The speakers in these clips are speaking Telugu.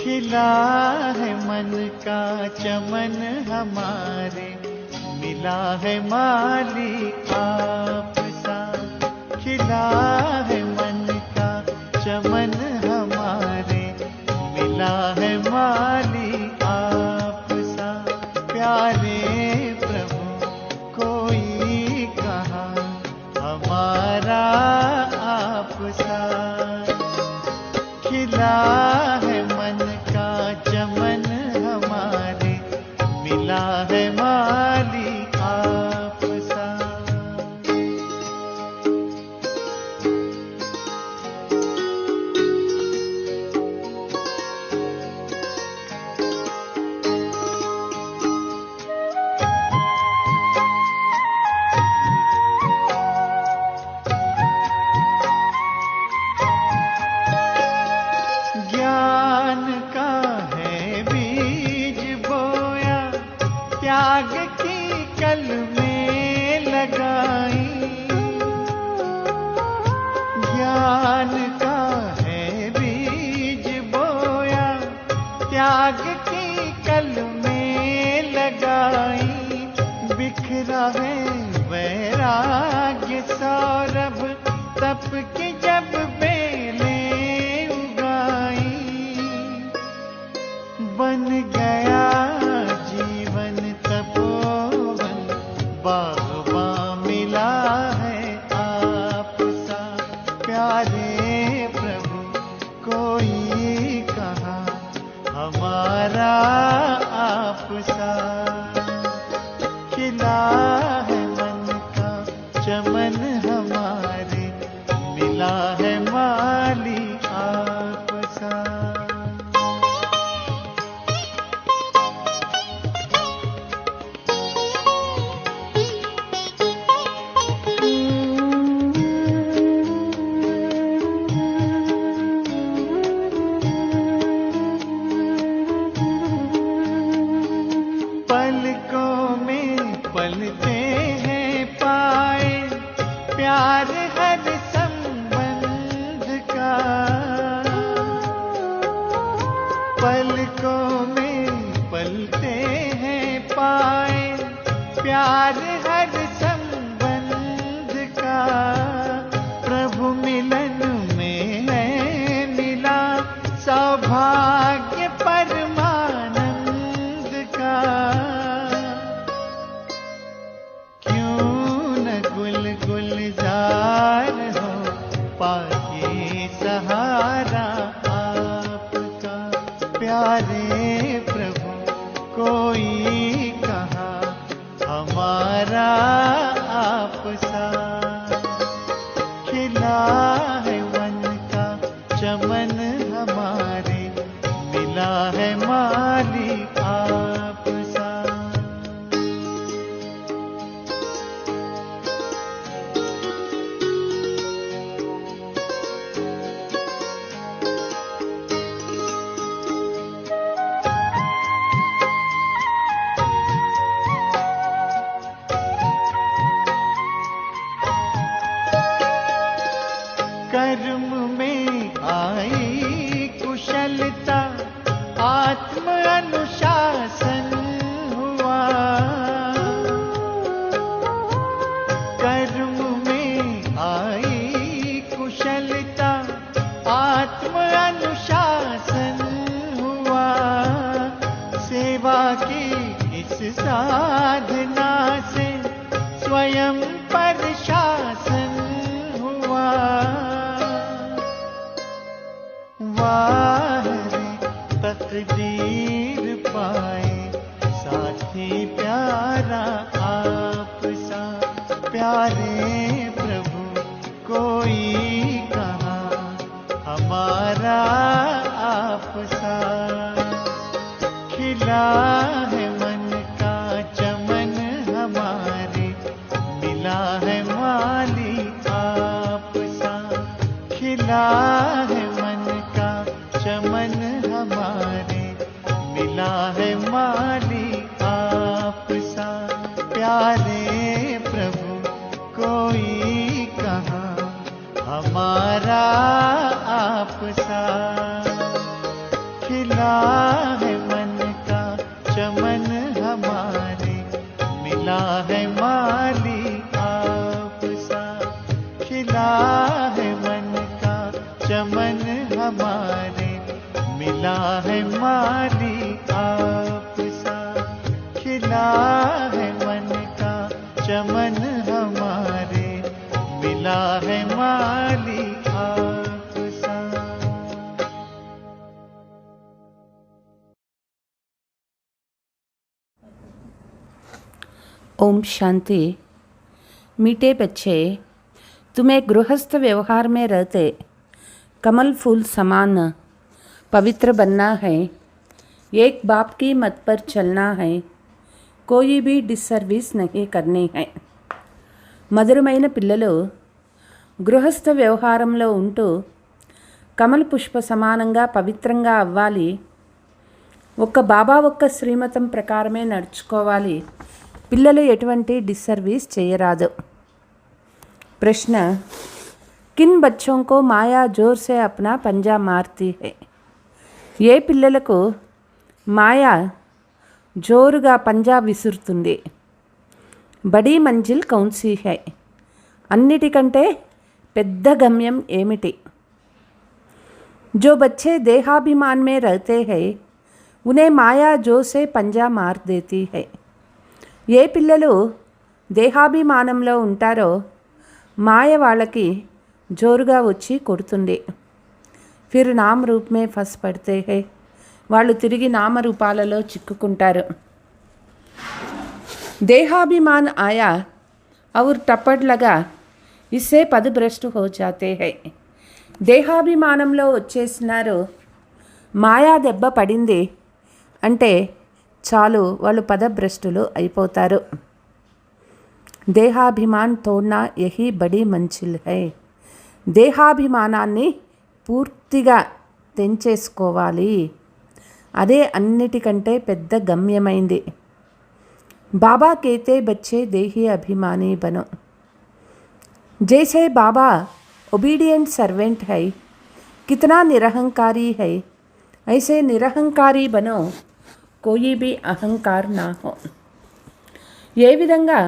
खिला है मन का चमन हमारे, मिला है माली आप सा। खिला है मन का चमन हमारे, मिला है माली आप सा। प्यारे प्रभु कोई कहाँ हमारा आप सा। खिला है मन का चमन हमारे, मिला है माली आप सा। ज्ञान का है बीज बोया, त्याग की कल में लगाई। ज्ञान का है बीज बोया, त्याग की कल में लगाई। बिखरा है वैराग्य सौरभ, तप की जब बेलें उगाई। बन गया जीवन तपोवन, बागबां मिला है आप सा। प्यारे प्रभु कोई कहाँ हमारा आप सा। खिला है मन का चमन हमारे, मिला है माली आप सा। पलकों में पलते हैं पाए, प्यार हर संबंध का। पलकों में पलते हैं पाए, प्यार हर संबंध का। प्रभु मिलन में है मिला सौभाग्य परमानंद का। क्यों न गुल गुलजार हो पाके सहारा आपका। प्यारे प्रभु कोई कहाँ हमारा आप सा। खिला है मन का चमन हमारे, मिला है माली आप सा। कर्म में आई कुशलता, आत्म अनुशासन हुआ। कर्म में आई कुशलता, आत्म अनुशासन हुआ। सेवा की इस साधना से स्वयं पर शासन हुआ। वाह रे तकदीर पाए साथी प्यारा आप सा। प्यारे प्रभु कोई कहाँ हमारा आप सा। खिला है मन का चमन हमारे, मिला है माली आप सा। खिला है मन का चमन हमारे, मिला है माली आप सा। प्यारे प्रभु कोई कहाँ हमारा आप सा। खिला खिला है मन का चमन हमारे, मिला है माली आप सा। खिला है मन का चमन हमारे, मिला है माली आप सा। खिला है मन का चमन हमारे, मिला है माली आप सा। ओम शांति। मीठे बच्चे, तुम्हें गृहस्थ व्यवहार में रहते कमल फूल समान पवित्र बनना है। एक बाप की मत पर चलना है, कोई भी डिसर्विस नहीं करनी है। మధురమైన పిల్లలు గృహస్థ వ్యవహారంలో ఉంటూ కమల పుష్ప సమానంగా పవిత్రంగా అవ్వాలి. ఒక్క బాబా ఒక్క శ్రీమతం ప్రకారమే నడుచుకోవాలి. పిల్లలు ఎటువంటి డిస్సర్వీస్ చేయరాదు. ప్రశ్న, కిన్ బచ్చోं को మాయా జోర్ से अपना पंजा मारती है? ఏ పిల్లలకు మాయా జోరుగా పంజా విసురుతుంది? Body Manzil కౌన్సీ high? అన్నిటికంటే పెద్ద గమ్యం ఏమిటి? जो बच्चे देहाभिमान में रहते हैं उन्हें माया जोर से पंजा मार देती है. ఏ పిల్లలు దేహాభిమానంలో ఉంటారో మాయ వాళ్ళకి జోరుగా వచ్చి కొడుతుంది. ఫిర్ నామ రూప్ మే ఫస్ పడితే హై, వాళ్ళు తిరిగి నామరూపాలలో చిక్కుకుంటారు. देहाभिमान आया और टपड़ लगा, इससे पदभ्रष्ट हो जाते हैं. దేహాభిమానంలో వచ్చేసినారు, మాయా దెబ్బ పడింది అంటే చాలు, వాళ్ళు పదభ్రష్టులు అయిపోతారు. దేహాభిమాన్ తోడ్నా యహీ బడీ మంచిల్ హై. దేహాభిమానాన్ని పూర్తిగా తెంచేసుకోవాలి, అదే అన్నిటికంటే పెద్ద గమ్యమైంది. బాబా కేతే బచ్చే దేహీ అభిమానీ బనో. జైసే బాబా ओबीडियंट सर्वेंट है, कितना निरहंकारी है, ऐसे निरहंकारी बनो, कोई भी अहंकार ना हो. ఏ విధంగా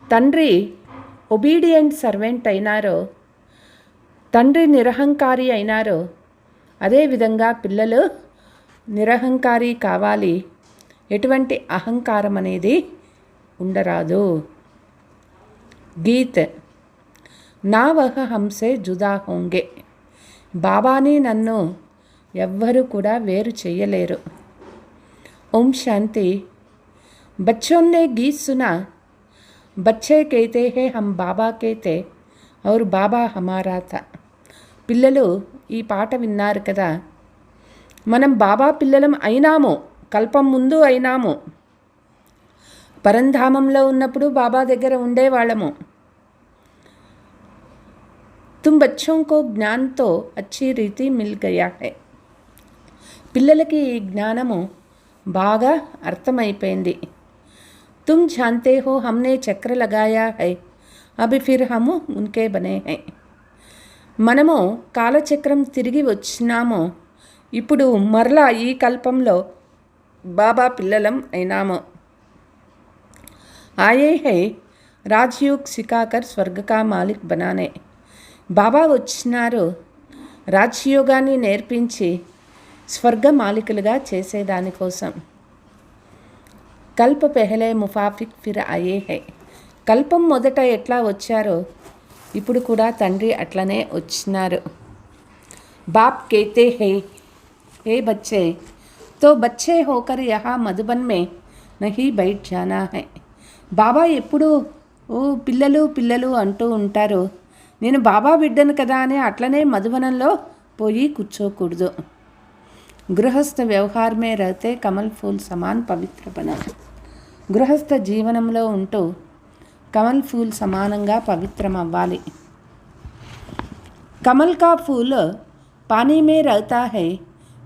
తండ్రి ఒబీడియంట్ సర్వెంట్ అయినారో, తండ్రి నిరహంకారి అయినారో, అదేవిధంగా పిల్లలు నిరహంకారి కావాలి. ఎటువంటి అహంకారం అనేది ఉండరాదు. గీత్, నా వహ హంసే జుదా హోంగే. బాబాని నన్ను ఎవ్వరూ కూడా వేరు చెయ్యలేరు. ఓం శాంతి. बच्चों ने गीत सुना, बच्चे कहते हैं हम बाबा के थे और बाबा हमारा था. పిల్లలు ఈ పాట విన్నారు కదా, మనం బాబా పిల్లలం అయినాము, కల్పం ముందు అయినాము. పరంధామంలో ఉన్నప్పుడు బాబా దగ్గర ఉండేవాళ్ళము. तुम बच्चों को ज्ञान तो अच्छी रीति मिल गया है. పిల్లలకి ఈ జ్ఞానము బాగా అర్థమైపోయింది. तुम जानते हो हमने चक्र लगाया है, अभी फिर हम उनके बने हैं. మనము కాలచక్రం తిరిగి వచ్చినాము, ఇప్పుడు మరలా ఈ కల్పంలో బాబా పిల్లలం అయినాము. आए हैं राजयोग सिखाकर स्वर्ग का मालिक बनाने. బాబా వచ్చినారు రాజ్యోగాన్ని నేర్పించి స్వర్గ మాలికలుగా చేసేదానికోసం. కల్ప పెహలే ముఫాఫిక్ ఫిర్ ఆయే హై. కల్పం మొదట ఎట్లా వచ్చారో ఇప్పుడు కూడా తండ్రి అట్లనే వచ్చినారు. బాప్ కేతే హై, ఏ బచ్చే తో బచ్చే హోకర్ యహా మధుబన్ మే నహీ బైఠ్ జానా హై. బాబా ఎప్పుడు ఓ పిల్లలు పిల్లలు అంటూ ఉంటారు, నేను బాబా బిడ్డను కదా అని అట్లనే మధువనంలో పోయి కూర్చోకూడదు. గృహస్థ వ్యవహార్ మే రహతే కమల్ ఫూల్ సమాన్ పవిత్ర బనా. గృహస్థ జీవనంలో ఉంటూ కమల్ ఫూల్ సమానంగా పవిత్రం అవ్వాలి. కమల్ కా ఫూల్ పానీ మే రహతా హై,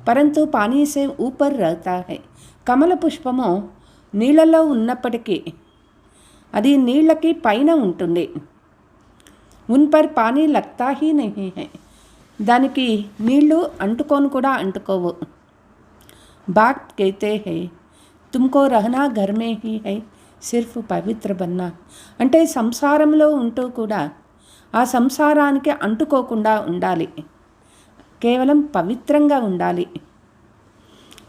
పరంతు పానీ సే ఊపర్ రహతా హై. కమల పుష్పము నీళ్ళలో ఉన్నప్పటికీ అది నీళ్ళకి పైన ఉంటుంది. ఉన్ per pani లగ్తా he Nahi high. దానికి నీళ్లు అంటుకోను కూడా అంటుకోవు. बाप कहते हैं तुमको रहना घर में ही है సిర్ఫ్ పవిత్ర బన్నా అంటే సంసారంలో ఉంటూ కూడా ఆ సంసారానికి అంటుకోకుండా ఉండాలి, కేవలం పవిత్రంగా ఉండాలి.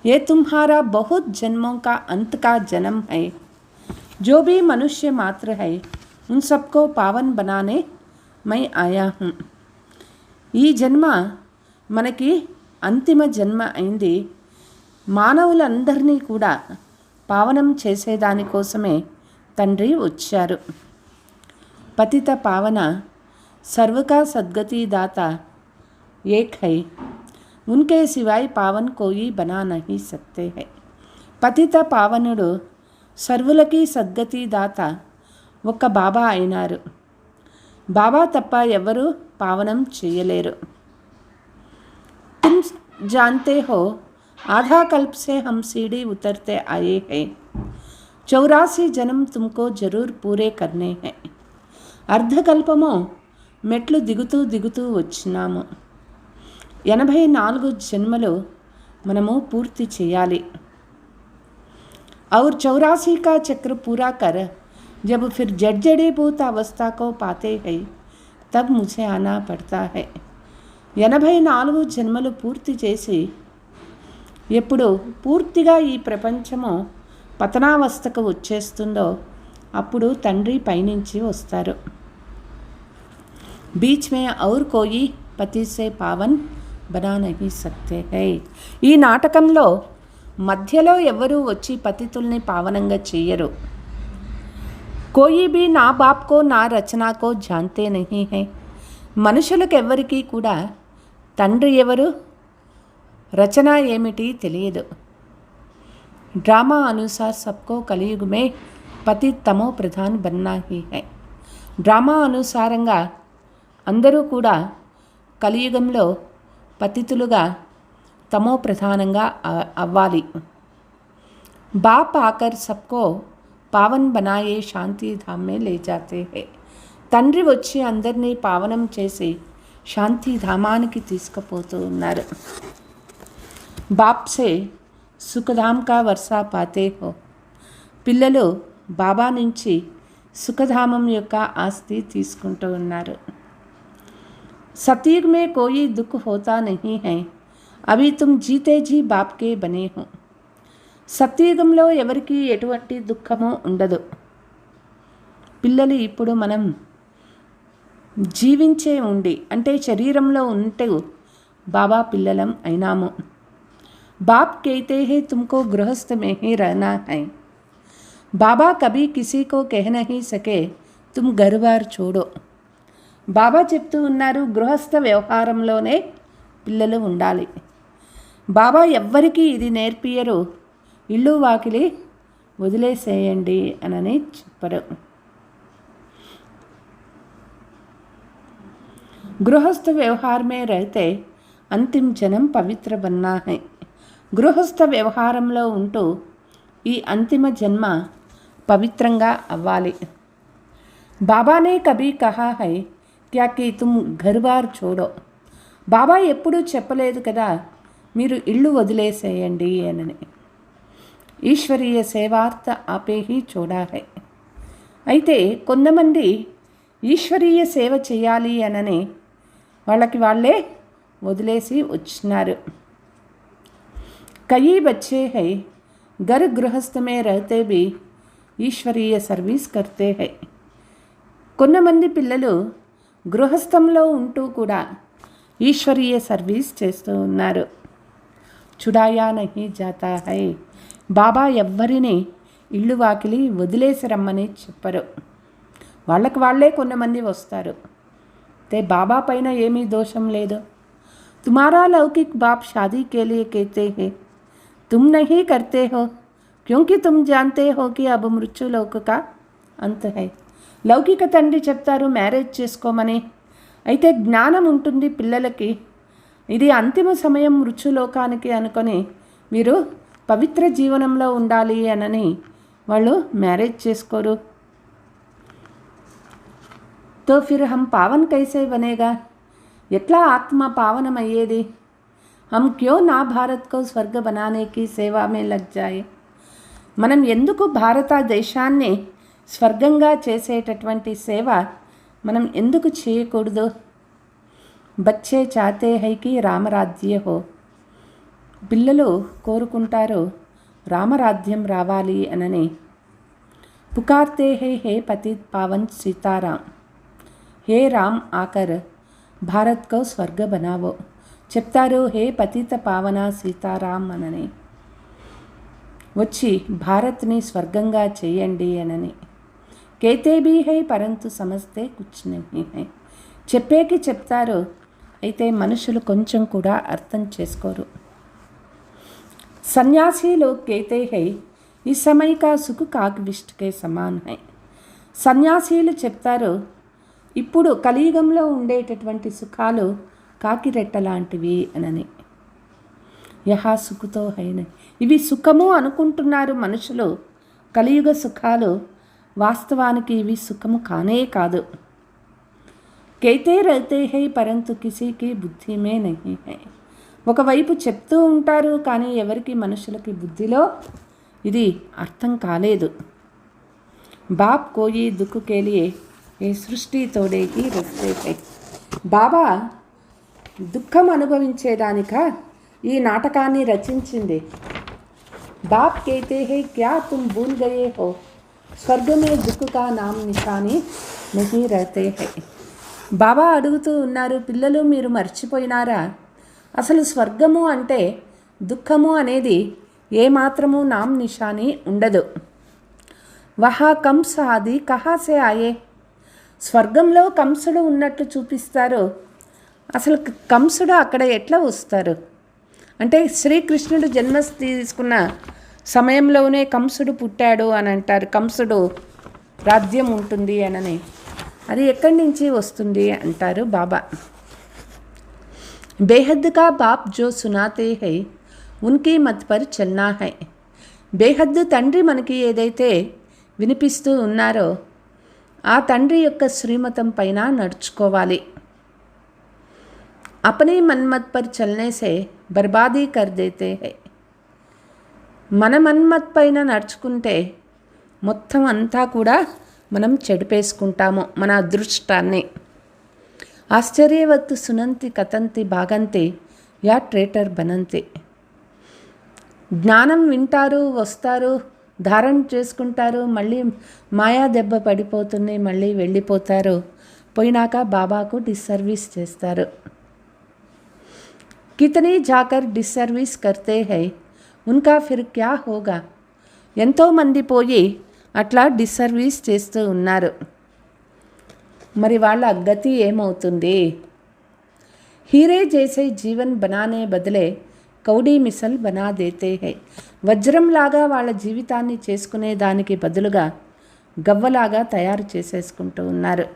ये तुम्हारा बहुत जन्मों का अंत का जन्म है, जो भी मनुष्य मात्र है उन सबको पावन बनाने मैं आया हूँ. ఈ జన్మ మనకి అంతిమ జన్మ అయింది. మానవులందరినీ కూడా పావనం చేసేదానికోసమే తండ్రి వచ్చారు. పతిత పావన సర్వకా సద్గతి దాత ఏక్ హై, ఉన్కే సివాయ్ పావన్ కోయి బనా నహీ సక్తే హై. పతిత పావనుడు సర్వులకి సద్గతి దాత ఒక్క బాబా అయినారు. బాబా తప్ప ఎవరు పావనం చేయలేరు. తుమ్ జాన్తే హో आधा कल्प से हम सीढ़ी उतरते आए हैं, 84 जन्म तुमको जरूर पूरे करने हैं. అర్ధకల్పము మెట్లు దిగుతూ దిగుతూ వచ్చినాము. 84 జన్మలు మనము పూర్తి చేయాలి. और 84 का चक्र पूरा कर जब फिर जड़जड़ीभूत अवस्था को पाते हैं तब मुझे आना पड़ता है. 84 జన్మలు పూర్తి చేసి ఎప్పుడు పూర్తిగా ఈ ప్రపంచము పతనావస్థకు వచ్చేస్తుందో అప్పుడు తండ్రి పైనుంచి వస్తారు. बीच में और कोई पति से पावन बना नहीं सकते हैं. ఈ నాటకంలో మధ్యలో ఎవరు వచ్చి పతితుల్ని పావనంగా చేయరు. कोई भी ना बाप को ना रचना को जानते नहीं है. మనుషులకు ఎవరికీ కూడా తండ్రి ఎవరు, रचना ఏమిటి తెలియదు. ड्रामा अनुसार सबको कलयुग में पति तमो प्रधान बनना ही है. డ్రామా అనుసారంగా అందరూ కూడా కలియుగంలో పతితులుగా తమో ప్రధానంగా అవ్వాలి. बाप आकर सबको पावन बनाए शांति धाम में ले जाते हैं. తండ్రి వచ్చి అందరినీ పావనం చేసి శాంతి ధామానికి తీసుకుపోతూ ఉన్నారు. బాప్ సే సుఖధామ్ కా వర్షా పాతే హో. పిల్లలు బాబా నుంచి సుఖధామం యొక్క ఆస్తి తీసుకుంటూ ఉన్నారు. సతయుగ్ మే కోయి దుఃఖ హోతా నహీ హై, అభి తుమ్ జీతే జీ బాప్ కే బనే హో. సత్యుగంలో ఎవరికి ఎటువంటి దుఃఖము ఉండదు. పిల్లలు ఇప్పుడు మనం జీవించే ఉండి అంటే శరీరంలో ఉంటూ బాబా పిల్లలం అయినాము. बाप कहते हैं तुमको गृहस्थ में ही रहना है. बाबा कभी किसी को कह नहीं सके तुम घर बार छोड़ो. బాబా చెప్తూ ఉన్నారు గృహస్థ వ్యవహారంలోనే పిల్లలు ఉండాలి. బాబా ఎవ్వరికీ ఇది నేర్పియరు, ఇల్లు వాకిలి వదిలేసేయండి అనని చెప్పరు. गृहस्थ व्यवहार में रहते अंतिम जन्म पवित्र बनना है. గృహస్థ వ్యవహారంలో ఉంటూ ఈ అంతిమ జన్మ పవిత్రంగా అవ్వాలి. బాబానే కభీ కహా హై క్యా కి తుమ్ ఘర్ బార్ చోడో. బాబా ఎప్పుడూ చెప్పలేదు కదా మీరు ఇల్లు వదిలేసేయండి అని. ఈశ్వరీయ సేవార్థ ఆపే హీ చోడా హై. అయితే కొంతమంది ఈశ్వరీయ సేవ చేయాలి అనని వాళ్ళకి వాళ్ళే వదిలేసి వచ్చినారు. कई बच्चे हैं घर गृहस्थ में रहते भी ఈశ్వరీయ సర్వీస్ करते हैं. కొంతమంది పిల్లలు గృహస్థంలో ఉంటూ కూడా ఈశ్వరీయ సర్వీస్ చేస్తూ ఉన్నారు. చుడాయా నహీ జాతా హై. బాబా ఎవ్వరిని ఇల్లు వాకిలి వదిలేసి రమ్మని చెప్పరు. వాళ్ళకి వాళ్ళే కొంతమంది వస్తారు. ते బాబా పైన ఏమీ దోషం లేదు. तुम्हारा लौकिक बाप शादी के लिए कहते हैं, तुम नहीं करते हो क्योंकि तुम जानते हो कि अब मृत्यु लोक का अंत है. లౌకిక తండ్రి చెప్తారు మ్యారేజ్ చేసుకోమని. అయితే జ్ఞానం ఉంటుంది పిల్లలకి, ఇది అంతిమ సమయం మృత్యులోకానికి అనుకొని మీరు పవిత్ర జీవనంలో ఉండాలి అనని వాళ్ళు మ్యారేజ్ చేసుకోరు. तो फिर हम पावन कैसे बनेगा. ఎట్లా ఆత్మ పావనమయ్యేది. हम क्यों ना भारत को स्वर्ग बनाने की सेवा में लग जाए. మనం ఎందుకు భారతదేశాన్ని స్వర్గంగా చేసేటటువంటి సేవ మనం ఎందుకు చేయకూడదు. బచ్చే చాతే హై కి రామరాజ్య హో. పిల్లలు కోరుకుంటారు రామరాజ్యం రావాలి అనని. పుకార్తే హై హే పతిత్ పావన్ సీతారాం. హే రామ్ ఆకర్ భారత్ కో స్వర్గ బనావో. చెప్తారు హే పతిత పావన సీతారాం అనని. వచ్చి భారత్ని స్వర్గంగా చేయండి అనని. కేతే భీ హై పరంతు సమస్తే కుచ్ నహీ హై. చెప్పేకి చెప్తారు, అయితే మనుషులు కొంచెం కూడా అర్థం చేసుకోరు. సన్యాసి లోగ్ కేతే హై ఈ సమయ కా సుఖ కాగ్విష్ట్ కే సమాన్ హై. సన్యాసీలు చెప్తారు, ఇప్పుడు కలియుగంలో ఉండేటటువంటి సుఖాలు కాకిరెట్ట లాంటివి అనని. యహా సుఖతో హైన. ఇవి సుఖము అనుకుంటున్నారు మనుషులు. కలియుగ సుఖాలు వాస్తవానికి ఇవి సుఖము కానే కాదు. కైతే రహతే హై పరంతు కిసీకి బుద్ధి మే నహీ హై. ఒకవైపు చెప్తూ ఉంటారు, కానీ ఎవరికి మనుషులకి బుద్ధిలో ఇది అర్థం కాలేదు. బాప్ కోయి దుఃఖ కే లియే ఏ సృష్టి తోడేకి రస్తే హై. బాబా దుఃఖం అనుభవించేదానిక ఈ నాటకాన్ని రచించింది. బాప్ కేతే హై క్యా తుమ్ భూల్ గయే హో స్వర్గ మే దుఃఖ కా నామ్ నిషానీ నహీ రహతే హై. బాబా అడుగుతూ ఉన్నారు, పిల్లలు మీరు మర్చిపోయినారా, అసలు స్వర్గము అంటే దుఃఖము అనేది ఏమాత్రము నామ్ నిషానీ ఉండదు. వహా కంస ఆది కహా సే ఆయే. స్వర్గంలో కంసుడు ఉన్నట్టు చూపిస్తారు, అసలు కంసుడు అక్కడ ఎట్లా వస్తారు అంటే శ్రీకృష్ణుడు జన్మ తీసుకున్న సమయంలోనే కంసుడు పుట్టాడు అని అంటారు. కంసుడు రాజ్యం ఉంటుంది అనని. అది ఎక్కడి నుంచి వస్తుంది అంటారు బాబా. బేహద్ కా బాప్ జో సునాతే హై ఉన్కీ మత్ పర్ చల్నా హై. బేహద్దు తండ్రి మనకి ఏదైతే వినిపిస్తూ ఉన్నారో ఆ తండ్రి యొక్క శ్రీమతం పైన నడుచుకోవాలి. अपने मनमत पर चलने से बर्बादी कर देते हैं. మన మన్మత్ పైన నడుచుకుంటే మొత్తం అంతా కూడా మనం చెడిపేసుకుంటాము మన అదృష్టాన్ని. ఆశ్చర్యవత్తు సునంతి కథంతి భాగంతి యా ట్రేటర్ బనంతి. జ్ఞానం వింటారు, వస్తారు, ధారణ చేసుకుంటారు, మళ్ళీ మాయా దెబ్బ పడిపోతుంది, మళ్ళీ వెళ్ళిపోతారు. పోయినాక బాబాకు డిస్సర్వీస్ చేస్తారు. कितने जाकर डिसर्विस करते हैं उनका फिर क्या होगा. ఎంతోమంది పోయి అట్లా డిసర్వీస్ చేస్తూ ఉన్నారు, మరి వాళ్ళ గతి ఏమవుతుంది. హీరే జైసే జీవన్ బనానే బదులే కౌడీ మిసల్ బనా దేతే హై. వజ్రంలాగా వాళ్ళ జీవితాన్ని చేసుకునే దానికి బదులుగా గవ్వలాగా తయారు చేసేసుకుంటూ ఉన్నారు.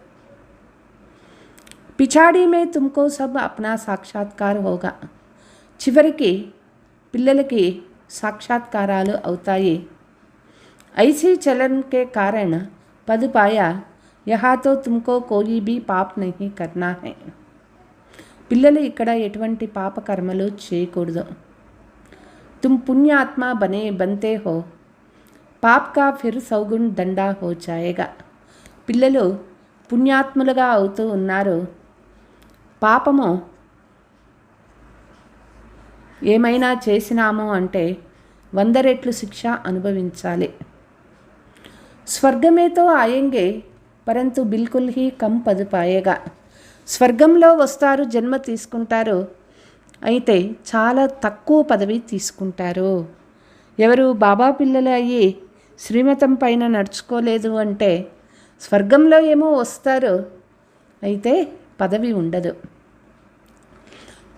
పిచాడీ మే తుమ్కో సబ్ అప్నా సాక్షాత్కార్ హోగా. చివరికి పిల్లలకి సాక్షాత్కారాలు అవుతాయి. ఐసీ చలన్ కే కారణ్ పద్ పాయా యహా తో తుమ్కో కోయి భీ పాప్ నహీ కర్నా హై. పిల్లలు ఇక్కడ ఎటువంటి పాపకర్మలు చేయకూడదు. తుమ్ పుణ్యాత్మ బన్తే హో పాప్ కా ఫిర్ సౌగుణ్ దండా హో జాయేగా. పిల్లలు పుణ్యాత్ములుగా అవుతూ ఉన్నారు, పాపము ఏమైనా చేసినాము అంటే 100 రెట్లు శిక్ష అనుభవించాలి. స్వర్గమేతో ఆయంగే పరంతు బిల్కుల్ హీ కమ్ పద్ పాయేగా. స్వర్గంలో వస్తారు, జన్మ తీసుకుంటారు, అయితే చాలా తక్కువ పదవి తీసుకుంటారు. ఎవరు బాబా పిల్లలు అయ్యి శ్రీమతం పైన నడుచుకోలేదు అంటే స్వర్గంలో ఏమో వస్తారు, అయితే పదవి ఉండదు.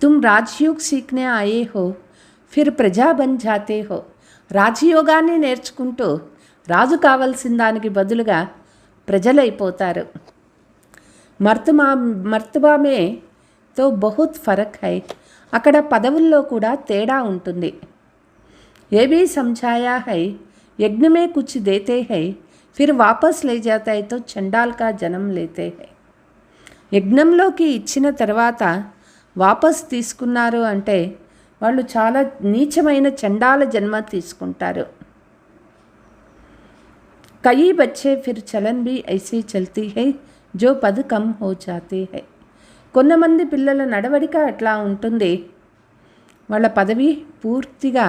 తుమ్ రాజయోగ్ సీఖ్నే ఆయే హో ఫిర్ ప్రజా బన్ జాతే హో. రాజయోగాన్ని నేర్చుకుంటూ రాజు కావాల్సిన దానికి బదులుగా ప్రజలైపోతారు. మర్తబా మే తో బహుత్ ఫరక్ హై. అక్కడ పదవుల్లో కూడా తేడా ఉంటుంది. ఏ భీ సమझाया है यज्ञ में कुछ देते हैं फिर वापस ले जाता है तो चंडाल का जन्म लेते हैं. యజ్ఞంలోకి ఇచ్చిన తర్వాత వాపస్ తీసుకున్నారు అంటే వాళ్ళు చాలా నీచమైన చండాల జన్మ తీసుకుంటారు. कई बच्चे फिर चलन भी ऐसी चलती है जो पद कम हो जाते हैं. కొంతమంది పిల్లల నడవడిక అట్లా ఉంటుంది, వాళ్ళ పదవి పూర్తిగా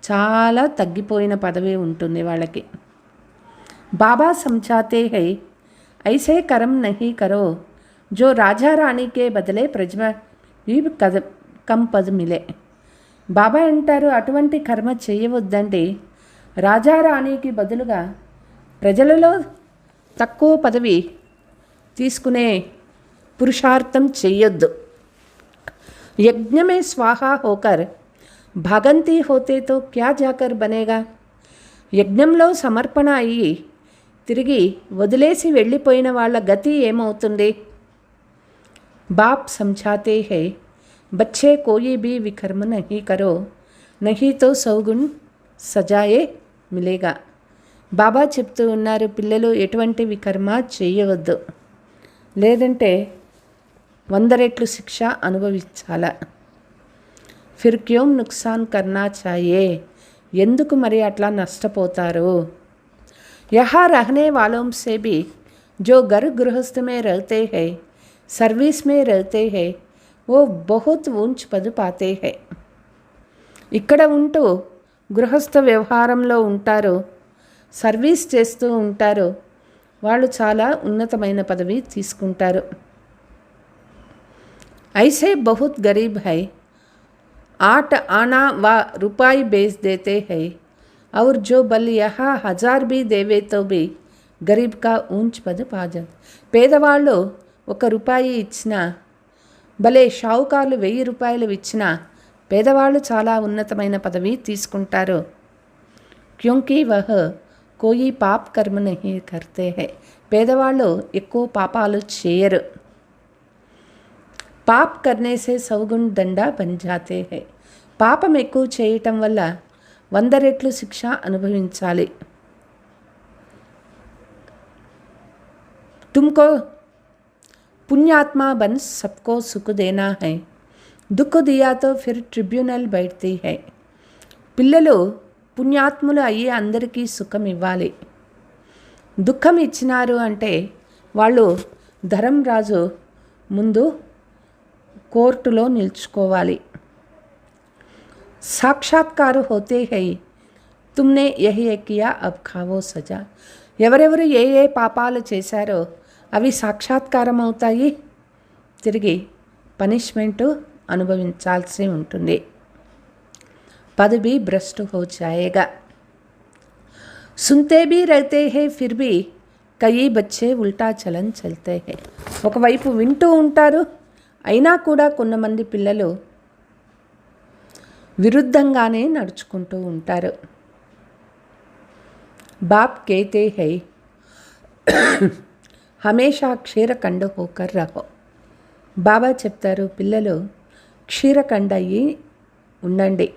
చాలా తగ్గిపోయిన పదవి ఉంటుంది వాళ్ళకి. బాబా समझाते हैं ऐसे कर्म नहीं करो जो राजा रानी के बदले प्रजा भी कम पद मिले. బాబా అంటారు, అటువంటి కర్మ చేయవద్దండి, రాజారాణికి బదులుగా ప్రజలలో తక్కువ పదవి తీసుకునే పురుషార్థం చెయ్యొద్దు. यज्ञ में स्वाहा होकर भागंती होते तो क्या जाकर बनेगा. యజ్ఞంలో సమర్పణ అయ్యి తిరిగి వదిలేసి వెళ్ళిపోయిన వాళ్ళ గతి ఏమవుతుంది. बाप समझाते हैं बच्चे कोई भी विकर्म नहीं करो नहीं तो 100 गुण सजाए मिलेगा. బాబా చెప్తూ ఉన్నారు, పిల్లలు ఎటువంటి వికర్మ చేయవద్దు, లేదంటే 100 రెట్లు శిక్ష అనుభవించాలా. ఫిర్ క్యోం నుక్సాన్ కర్నా చాయే, ఎందుకు మరి అట్లా నష్టపోతారు. యహా రహనే వాలోం సే భీ జో घर गृहस्थ में रहते हैं सर्विस में रहते हैं वो बहुत ऊंच पद पाते हैं. ఇక్కడ ఉంటూ గృహస్థ వ్యవహారంలో ఉంటారు, సర్వీస్ చేస్తూ ఉంటారు, వాళ్ళు చాలా ఉన్నతమైన పదవి తీసుకుంటారు. ऐसे बहुत गरीब है 8 आना व रुपये बेच देते हैं और जो बल यहाँ 1000 भी देवे तो भी गरीब का ऊंच पद पा जाता. పేదవాళ్ళు 1 రూపాయి ఇచ్చినా, భలే షావుకారులు 1000 రూపాయలు ఇచ్చినా పేదవాళ్ళు చాలా ఉన్నతమైన పదవి తీసుకుంటారు. క్యోంకి వహ కోయి పాప్ కర్మ నహీ కర్తే హై, పేదవాళ్ళు ఎక్కువ పాపాలు చేయరు. పాప్ కర్నే సే 100 గుణ దండా బన్ జాతే హై, పాపం ఎక్కువ చేయటం వల్ల 100 రెట్లు శిక్ష అనుభవించాలి. తుమ్కో पुण्यात्मा बन सबको सुख देना है दुख दिया तो फिर ट्रिब्यूनल बैठती है. పిల్లలు పుణ్యాత్ములు అయ్యి అందరికీ సుఖం ఇవ్వాలి. దుఃఖం ఇచ్చినారు అంటే వాళ్ళు ధర్మరాజు ముందు కోర్టులో నిల్చుకోవాలి. సాక్షాత్కారు హోతే హై తుమ్నే యహీ కియా అబ్ ఖావో సజా. ఎవరెవరు ఏ ఏ పాపాలు చేశారో అవి సాక్షాత్కారం అవుతాయి, తిరిగి పనిష్మెంటు అనుభవించాల్సి ఉంటుంది. पद भी भ्रष्ट हो जाएगा. सुनते भी रहते हैं फिर भी कई बच्चे उल्टा चलन चलते हैं. ఒకవైపు వింటూ ఉంటారు, అయినా కూడా కొంతమంది పిల్లలు విరుద్ధంగానే నడుచుకుంటూ ఉంటారు. बाप कहते हैं हमेशा క్షీరకండ होकर रहो. బాబా చెప్తారు, పిల్లలు క్షీరకండ అయ్యి ఉండండి.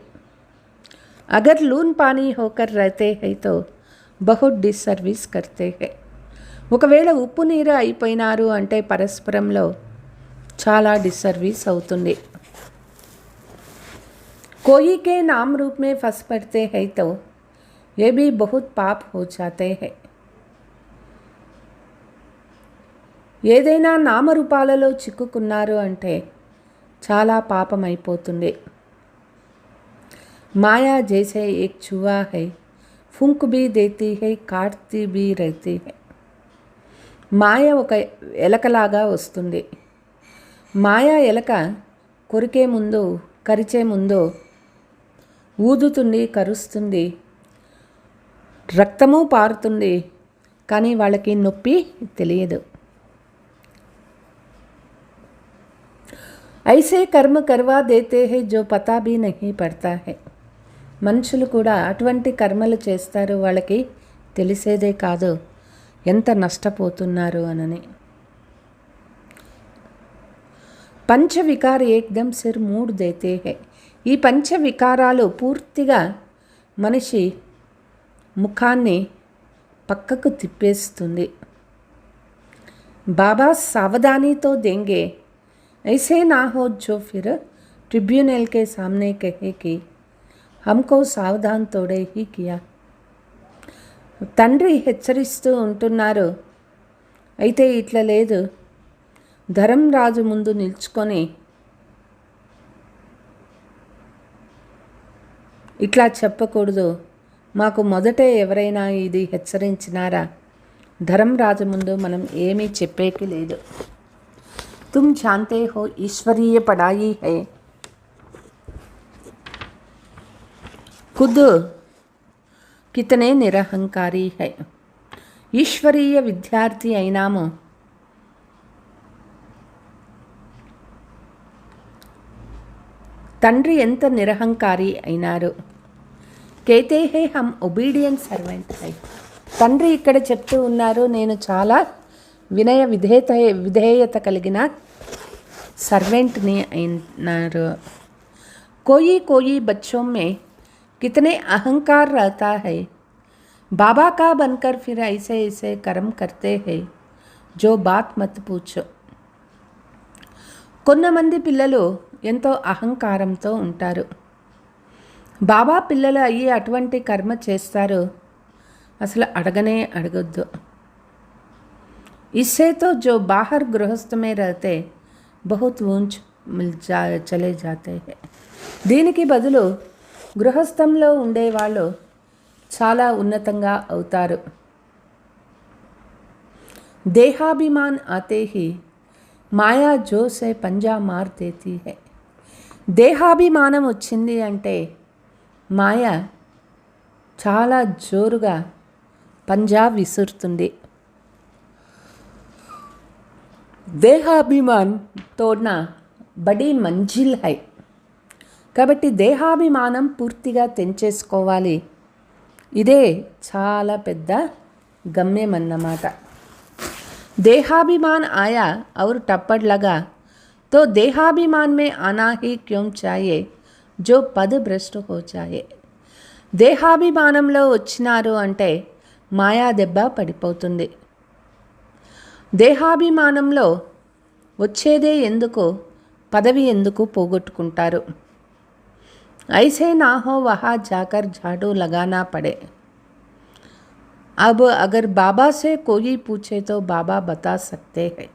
अगर लून पानी होकर रहते हैं तो बहुत डिसर्विस करते हैं. ఒకవేళ ఉప్పు నీరు అయిపోయినారు అంటే పరస్పరంలో చాలా డిసర్వీస్ అవుతుంది. कोई के नाम रूप में फंस पड़ते हैं तो ये भी बहुत पाप हो जाते हैं. ఏదైనా నామరూపాలలో చిక్కుకున్నారు అంటే చాలా పాపం అయిపోతుంది. माया जैसे एक चूहा है फूंक भी देती है काटती भी रहती है. మాయ ఒక ఎలకలాగా వస్తుంది. మాయా ఎలక కొరికే ముందు కరిచే ముందు ఊదుతుంది, కరుస్తుంది, రక్తము పారుతుంది, కానీ వాళ్ళకి నొప్పి తెలియదు. ऐसे कर्म करवा देते हैं जो पता भी नहीं पड़ता है. మనుషులు కూడా అటువంటి కర్మలు చేస్తారు, వాళ్ళకి తెలిసేదే కాదు ఎంత నష్టపోతున్నారు అనని. పంచ వికార ఏకదం సిర్ మూడ్ దేతే హై. ఈ పంచ వికారాలు పూర్తిగా మనిషి ముఖాన్ని పక్కకు తిప్పేస్తుంది. బాబా సావధానీతో దేంగే ऐसे ना हो जो फिर ट्रिब्यूनल के सामने कहे कि हमको सावधान तोड़े ही किया. తండ్రి హెచ్చరిస్తూ ఉంటున్నారు. అయితే ఇట్లా లేదు. ధర్మరాజు ముందు నిల్చుకొని ఇట్లా చెప్పకూడదు. మాకు మొదటే ఎవరైనా ఇది హెచ్చరించినారా? ధర్మరాజు ముందు మనం ఏమీ చెప్పేకి లేదు. తుమ్ జాన్తే హో ఈశ్వరీయ పడాయి హై. खुद कितने निरहंकारी है. ఈశ్వరీయ విద్యార్థి అయినాము. తండ్రి ఎంత నిరహంకారి అయినారు. కేతే హే హమ్ ఒబీడియంట్ సర్వెంట్ హై. తండ్రి ఇక్కడ చెప్తూ ఉన్నారు, నేను చాలా వినయ విధేయత కలిగిన సర్వెంట్ని అయినారు. కోయి కోయి బచ్చోं में कितने अहंकार रहता है. बाबा का बनकर फिर ऐसे ऐसे कर्म करते हैं जो बात मत पूछो. కొంతమంది పిల్లలు ఎంతో అహంకారంతో ఉంటారు. బాబా పిల్లలు అయ్యి అటువంటి కర్మ చేస్తారు, అసలు అడగనే అడగొద్దు. इससे तो जो बाहर गृहस्थ में रहते बहुत ऊंच चले जाते हैं. దీనికి బదులు గృహస్థంలో ఉండేవాళ్ళు చాలా ఉన్నతంగా అవుతారు. దేహాభిమాన్ ఆతే హీ మాయా జోసే పంజా మార్ దేతీ హై. దేహాభిమానం వచ్చింది అంటే మాయ చాలా జోరుగా పంజా విసురుతుంది. దేహాభిమాన్ తోడ్నా బడీ మంజిల్ హై. కాబట్టి దేహాభిమానం పూర్తిగా తెంచేసుకోవాలి. ఇదే చాలా పెద్ద గమ్యం అన్నమాట. देहाभिमान आया और टप्पड़ लगा तो देहाभिमान में आना ही क्यों चाहिए जो पद भ्रष्ट हो जाए. దేహాభిమానంలో వచ్చినారు అంటే మాయా దెబ్బ పడిపోతుంది. దేహాభిమానంలో వచ్చేదే ఎందుకు, పదవి ఎందుకు పోగొట్టుకుంటారు. ऐसे ना हो वहाँ जाकर झाड़ू लगाना पड़े. अब अगर बाबा से कोई पूछे तो बाबा बता सकते हैं.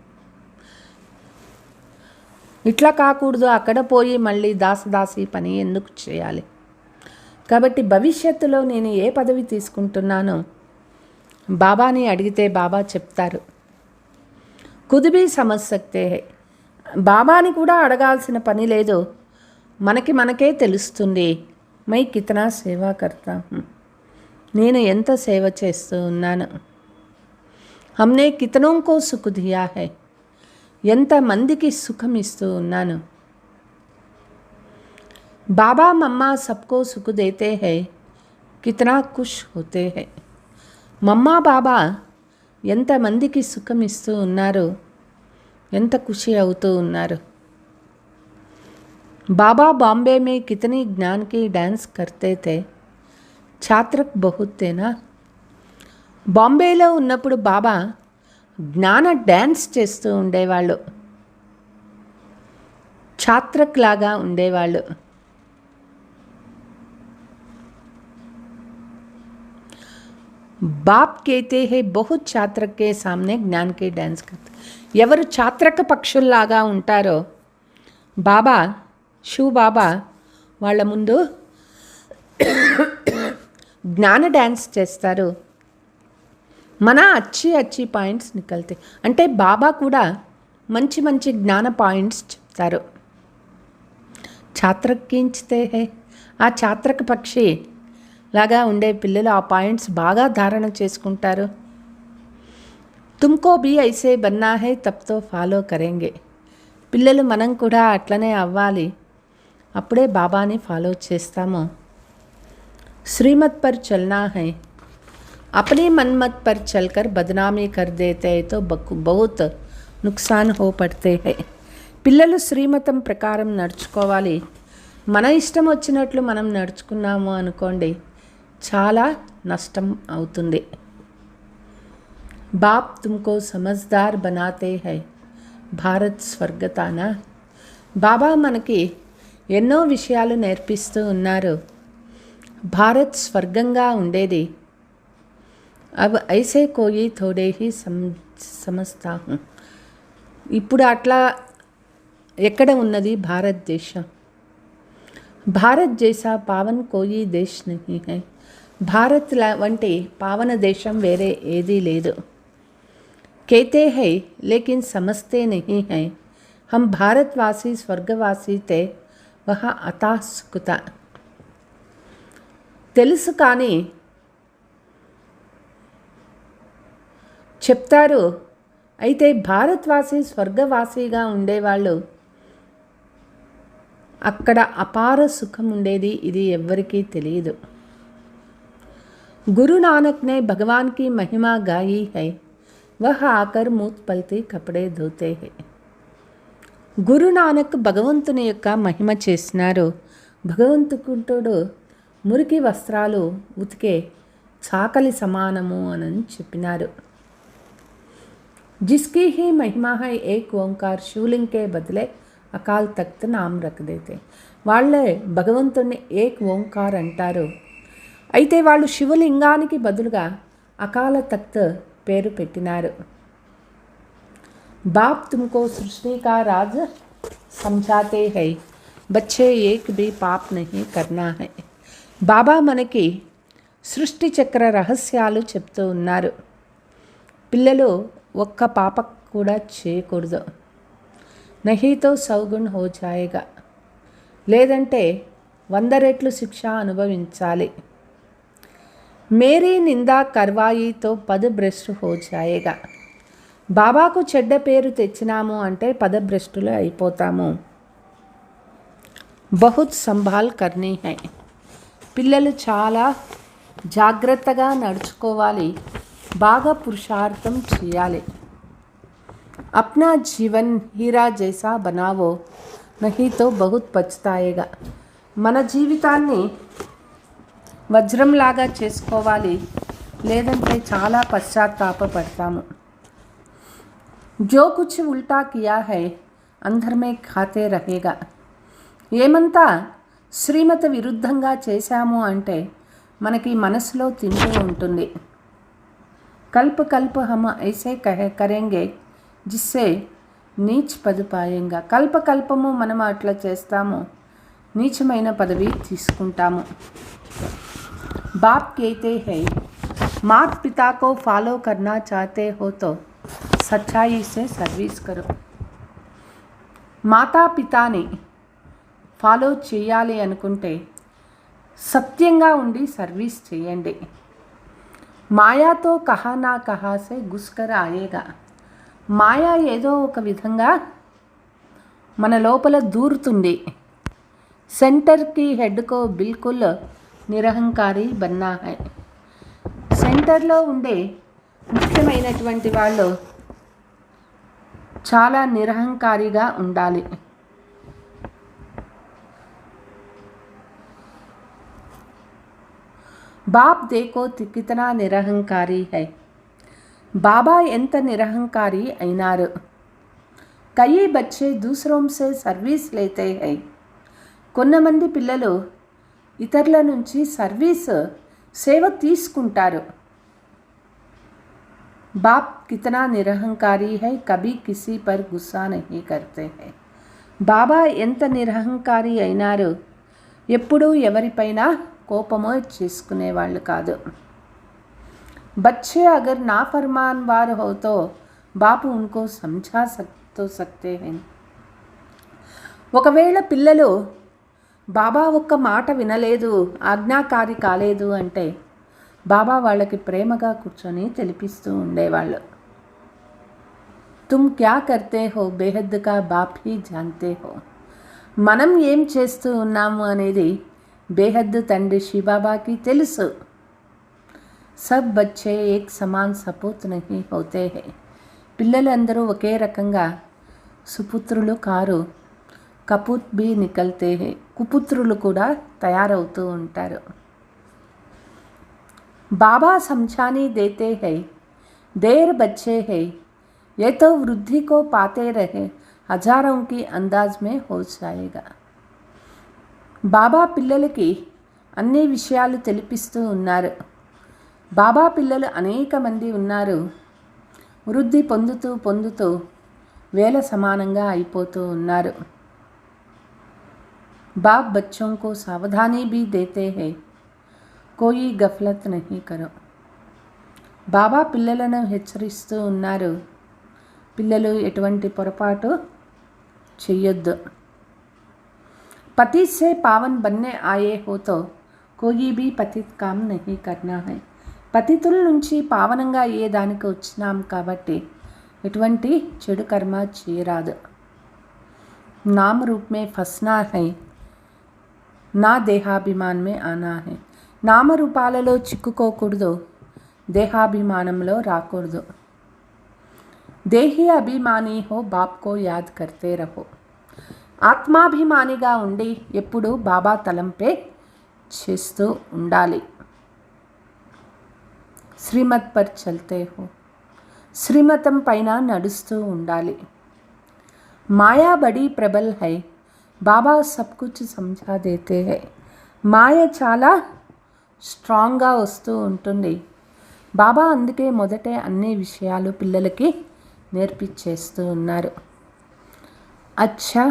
ఇట్లా కాకూడదు, అక్కడ పోయి మళ్ళీ దాసదాసి పని ఎందుకు చేయాలి. కాబట్టి భవిష్యత్తులో నేను ఏ పదవి తీసుకుంటున్నానో బాబాని అడిగితే బాబా చెప్తారు. ఖుద్ భీ సమజ్ సక్తే హై. బాబాని కూడా అడగాల్సిన పని లేదు, మనకే తెలుస్తుంది. మై కితనా సేవా కర్తా హూँ, నేను ఎంత సేవ చేస్తూ ఉన్నాను. హమ్నే కితనోं को సుఖ దియా హై, ఎంతమందికి సుఖం ఇస్తూ ఉన్నాను. బాబా మమ్మా సబ్కో సుఖ దేతే హై, కితనా ఖుష్ హోతే హై. మమ్మా బాబా ఎంతమందికి సుఖం ఇస్తూ ఉన్నారు, ఎంత ఖుషి అవుతూ ఉన్నారు. बाबा बॉम्बे में कितनी ज्ञान की डांस करते थे, छात्रक बहुत थे ना. బాంబేలో ఉన్నప్పుడు బాబా జ్ఞాన డ్యాన్స్ చేస్తూ ఉండేవాళ్ళు, ఛాత్రక్ లాగా ఉండేవాళ్ళు. బాప్ कहते हैं बहुत छात्रक के सामने ज्ञान की डांस करते. ఎవరు ఛాత్రక పక్షుల్లాగా ఉంటారో బాబా శివ్ బాబా వాళ్ళ ముందు జ్ఞాన డ్యాన్స్ చేస్తారు. మన అచ్చి పాయింట్స్ నికల్తే అంటే బాబా కూడా మంచి మంచి జ్ఞాన పాయింట్స్ చెప్తారు. ఛాత్రక్ కించితే హే, ఆ ఛాత్రక పక్షి లాగా ఉండే పిల్లలు ఆ పాయింట్స్ బాగా ధారణ చేసుకుంటారు. తుమ్కో భీ ఐసే బన్నా హై తబ్ తో ఫాలో కరేంగే. పిల్లలు మనం కూడా అట్లనే అవ్వాలి, అప్పుడే బాబాని ఫాలో చేస్తాము. శ్రీమత్ పర్ చల్నా హై, అప్నే మన్మత్ పర్ చల్కర్ బద్నామీ కర్ దేతే తో బహుత్ నుక్సాన్ హో పడితే హై. పిల్లలు శ్రీమతం ప్రకారం నడుచుకోవాలి. మన ఇష్టం వచ్చినట్లు మనం నడుచుకున్నాము అనుకోండి, చాలా నష్టం అవుతుంది. బాప్ తుమ్కో సమజ్దార్ బనాతే హై, భారత్ స్వర్గతానా. బాబా మనకి ఎన్నో విషయాలు నేర్పిస్తూ ఉన్నారు. భారత్ స్వర్గంగా ఉండేది. అబ్ ఐసే కోయి థోడే హీ సమస్తా హూँ. ఇప్పుడు అట్లా ఎక్కడ ఉన్నది భారతదేశం? భారత్ జైసా పావన్ కోయి దేశ్ నహీ హై. భారత్ వంటి పావన దేశం వేరే ఏదీ లేదు. कहते हैं लेकिन समझते नहीं हैं. हम भारतवासी स्वर्गवासी थे, वह अथाह सुख था. తెలుసు కానీ చెప్తారు. అయితే భారత్వాసి స్వర్గవాసిగా ఉండేవాళ్ళు, అక్కడ అపార సుఖం ఉండేది. ఇది ఎవ్వరికీ తెలియదు. గురు నానక్ నే భగవాన్ కి మహిమా గాయి హై. వహ ఆకర్ మూత్ పల్తి కపడే ధోతే హై. గురు నానక్ భగవంతుని యొక్క మహిమ చేసినారు. భగవంతుడు మురికి వస్త్రాలు ఉతికే చాకలి సమానము అని చెప్పినారు. జిస్కి హీ మహిమా హై ఏక్ ఓంకార్ శివలింగ్ కే బదులే అకాల్ తఖ్త్ నామ్ రఖ్ దేతే. వాళ్ళే భగవంతుడిని ఏక్ ఓంకార్ అంటారు. అయితే వాళ్ళు శివలింగానికి బదులుగా అకాల తఖ్త్ పేరు పెట్టినారు. బాప్ తుమ్కో సృష్టి కా రాజ్ సమझाते हैं, బచ్చే ఏక్ భీ పాప్ నహీ కర్నా హై. బాబా మనకి సృష్టి చక్ర రహస్యాలు చెప్తూ ఉన్నారు. పిల్లలు ఒక్క పాప కూడా చేయకూడదు. నహీతో సౌగుణ్ హో జాయేగా. లేదంటే 100 రెట్లు శిక్ష అనుభవించాలి. మేరీ నిందా కర్వాయితో 10 భ్రష్టు హో జాయేగా. బాబాకు చెడ్డ పేరు తెచ్చినాము అంటే 10 భ్రష్టులు అయిపోతాము. బహుత్ సంభాల్ కర్నీ హై. పిల్లలు చాలా జాగ్రత్తగా నడుచుకోవాలి. బాగా పురుషార్థం చేయాలి. అప్నా జీవన్ హీరా జైసా బనావో, నహీతో బహుత్ పచ్తాయేగా. మన జీవితాన్ని వజ్రంలాగా చేసుకోవాలి, లేదంటే చాలా పశ్చాత్తాపడతాము. జో కుచ్ ఉల్టా కియా హై అందర్ మే ఖాతే రహేగా. ఏమంతా శ్రీమత విరుద్ధంగా చేశాము అంటే మనకి మనసులో తింటూ ఉంటుంది. కల్ప కల్ప హమ ఐసే కరేంగే జిస్సే నీచ్ పద్ పాయేంగా. కల్పకల్పము మనం అట్లా చేస్తాము, నీచమైన పదవి తీసుకుంటాము. బాప్ कहते हैं, मात पिता को फॉलो करना चाहते हो तो सच्चाई से सर्विस करो. మాతా పితాని ఫాలో చేయాలి అనుకుంటే సత్యంగా ఉండి సర్వీస్ చేయండి. మాయాతో కహా నా కహా సే గుస్కర్ ఆయేగా. మాయా ఏదో ఒక విధంగా మన లోపల దూరుతుంది. సెంటర్కి హెడ్కో బిల్కుల్ నిరహంకారి బన్నా హై. సెంటర్లో ఉండే ముఖ్యమైనటువంటి వాళ్ళు చాలా నిరహంకారిగా ఉండాలి. బాప్ దేకో కితనా నిరహంకారి హై. బాబా ఎంత నిరహంకారి అయినారు. కయి బచ్చే దూసరోం సే సర్వీస్ లేతే హై. కొంతమంది పిల్లలు ఇతరుల నుంచి సర్వీస్ సేవ తీసుకుంటారు. బాప్ కితనా నిరహంకారి హై, కభీ కిసీ పర్ గుస్సా నహీ కర్తే హై. బాబా ఎంత నిరహంకారి అయినారు. ఎప్పుడూ ఎవరిపైనా కోపమో చేసుకునేవాళ్ళు కాదు. బచ్చే అగర్ నా ఫర్మాన్ వార్ హో తో బాపు ఉన్కో సమఝా సక్తే హై. ఒకవేళ పిల్లలు బాబా ఒక్క మాట వినలేదు, ఆజ్ఞాకారి కాలేదు అంటే బాబా వాళ్ళకి ప్రేమగా కూర్చొని తెలిపిస్తూ ఉండేవాళ్ళు. తుమ్ క్యా కర్తే హో బేహద్ కా బాప్ హీ జాన్తే హో. మనం ఏం చేస్తూ ఉన్నాము అనేది బేహద్ తండ్రి శివబాబాకి తెలుసు. సబ్ బచ్చే ఏక్ సమాన్ సపూత్ నహీ హోతే హై. పిల్లలందరూ ఒకే రకంగా సుపుత్రులు కారు. కపూత్ బీ నికల్తే హై. కుపుత్రులు కూడా తయారవుతూ ఉంటారు. బాబా समझानी देते हैं, देर बच्चे हैं, ये तो वृद्धि को पाते रहे, हजारों की अंदाज में हो जाएगा. బాబా పిల్లలకి అన్ని విషయాలు తెలిపిస్తూ ఉన్నారు. బాబా పిల్లలు అనేక మంది ఉన్నారు. వృద్ధి పొందుతూ పొందుతూ వేల సమానంగా అయిపోతూ ఉన్నారు. బాప్ బచ్చోं को सावधानी भी देते हैं, कोई गफलत नहीं करो. బాబా పిల్లలను హెచ్చరిస్తూ ఉన్నారు, పిల్లలు ఎటువంటి పొరపాటు చెయ్యొద్దు. पतित से पावन बनने आए हो तो कोई भी पतित काम नहीं करना है. పతితుల నుంచి పావనంగా ఏ దానికి వచ్చినాం కాబట్టి ఎటువంటి చెడు కర్మ చేయరాదు. నామ రూప్ మే ఫస్నా హై, నా దేహాభిమాన్ మే ఆనా హై. నామరూపాలలో చిక్కుకోకూడదు, దేహాభిమానంలో రాకూడదు. దేహి అభిమాని హో బాప్ కో యాద్ కర్తే రహో. ఆత్మాభిమానిగా ఉండి ఎప్పుడు బాబా తలంపే చేస్తూ ఉండాలి. శ్రీమత్ పర్ చల్తే హో, శ్రీమతం పైన నడుస్తూ ఉండాలి. మాయా బడీ ప్రబల్ హై, బాబా సబ్ కుచ్ సమझा దేతే హై. మాయ చాలా స్ట్రాంగ్గా వస్తూ ఉంటుంది. బాబా అందుకే మొదటే అన్ని విషయాలు పిల్లలకి నేర్పించేస్తూ ఉన్నారు. అచ్చా,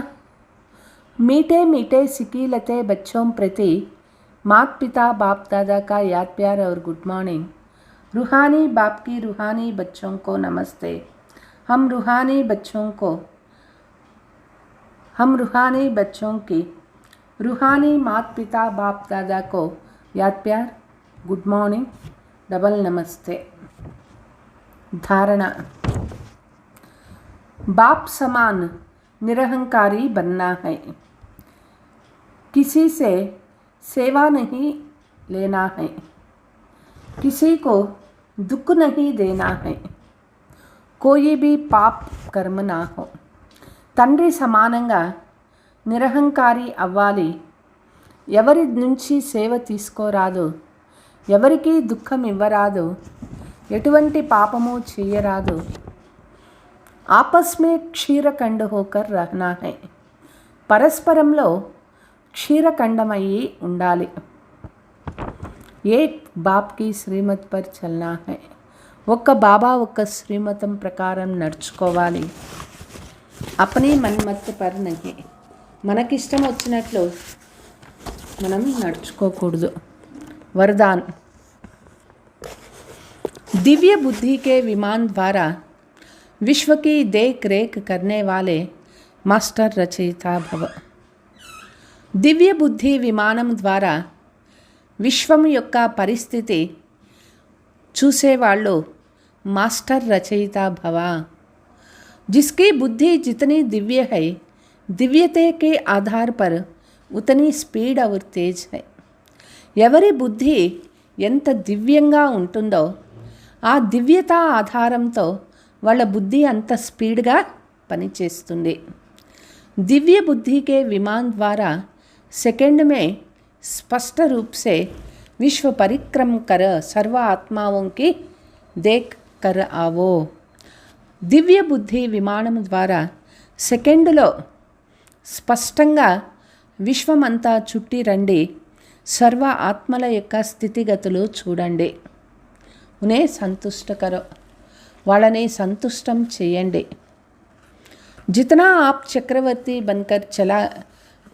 मीठे मीठे सिकीलते बच्चों प्रति मात पिता बाप दादा का याद प्यार और गुड मॉर्निंग. रूहानी बाप की रूहानी बच्चों को नमस्ते. हम रूहानी बच्चों की रूहानी मात पिता बाप दादा को याद प्यार गुड मॉर्निंग डबल नमस्ते. धारणा. बाप समान निरहंकारी बनना है. किसी से सेवा नहीं लेना है, किसी को दुख नहीं देना है, कोई भी पाप कर्म ना हो. తండ్రి సమానంగా నిరహంకారి అవ్వాలి. ఎవరి నుంచి సేవ తీసుకోరాదు, ఎవరికి దుఃఖం ఇవ్వరాదు, ఎటువంటి పాపము చేయరాదు. आपस में క్షీరఖండ్ హోకర్ రహనా హై. పరస్పరంలో క్షీరఖండమయ్యి ఉండాలి. ఏక్ బాప్ కి శ్రీమత్ పర్ చల్నా హై. ఒక్క బాబా ఒక్క శ్రీమతం ప్రకారం నడుచుకోవాలి. అపనీ మన్మత్ పర్ నహీ, మనకిష్టం వచ్చినట్లు మనం నడుచుకోకూడదు. వరదాన్. दिव्य बुद्धि के विमान द्वारा विश्व की देख रेख करने वाले मास्टर रचयिता भव. दिव्य बुद्धि विमानम द्वारा विश्वम యొక్క పరిస్థితి చూసేవాళ్ళు मास्टर रचयिता भव. जिसकी बुद्धि जितनी दिव्य है, दिव्यते के आधार पर उतनी स्पीड और तेज है. ఎవరి బుద్ధి ఎంత దివ్యంగా ఉంటుందో ఆ దివ్యత ఆధారంతో వాళ్ళ బుద్ధి అంత స్పీడ్గా పనిచేస్తుంది. दिव्य बुद्धि के विमान द्वारा सेकंड में स्पष्ट रूप से विश्व परिक्रम कर सर्व आत्माओं की देख कर आवो. దివ్య బుద్ధి విమానం ద్వారా సెకండ్లో స్పష్టంగా విశ్వమంతా చుట్టి రండి, సర్వ ఆత్మల యొక్క స్థితిగతులు చూడండి. ఉనే సంతుష్టకరో, వాళ్ళని సంతుష్టం చేయండి. जितना आप चक्रवर्ती बनकर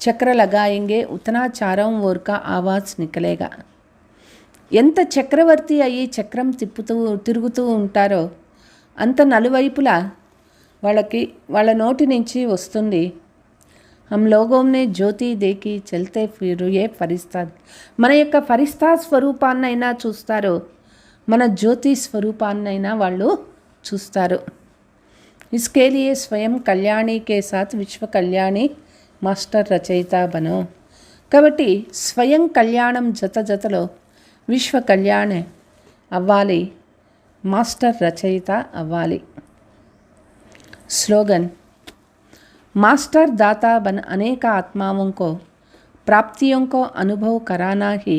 चक्र लगाएंगे उतना चारों ओर का आवाज़ निकलेगा. ఎంత చక్రవర్తి అయ్యి చక్రం తిరుగుతూ ఉంటారో అంత నలువైపులా వాళ్ళ నోటి నుంచి వస్తుంది. हम लोगों ने ज्योति देखी चलते फिरे फरिश्ता. మన యొక్క ఫరిస్తా స్వరూపాన్నైనా చూస్తారు, మన జ్యోతి స్వరూపాన్నైనా వాళ్ళు చూస్తారు. इसके लिए स्वयं कल्याणी के साथ विश्व कल्याणी मास्टर रचयिता बनो. కాబట్టి స్వయం కళ్యాణం జతలో విశ్వ కళ్యాణ అవ్వాలి, మాస్టర్ రచయిత అవ్వాలి. स्लोगन. मास्टर दाता बन अनेक आत्माओं को प्राप्तियों को अनुभव कराना ही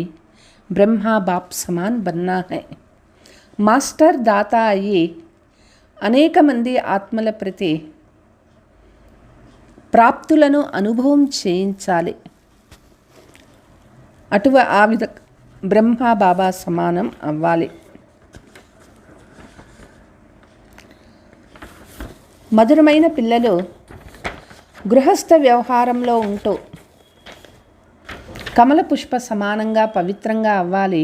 ब्रह्मा बाप समान बनना है. మాస్టర్ దాత అయ్యి అనేక మంది ఆత్మల ప్రతి ప్రాప్తులను అనుభవం చేయించాలి. ఆ విధ బ్రహ్మ బాబా సమానం అవ్వాలి. మధురమైన పిల్లలు గృహస్థ వ్యవహారంలో ఉంటూ కమల పుష్ప సమానంగా పవిత్రంగా అవ్వాలి.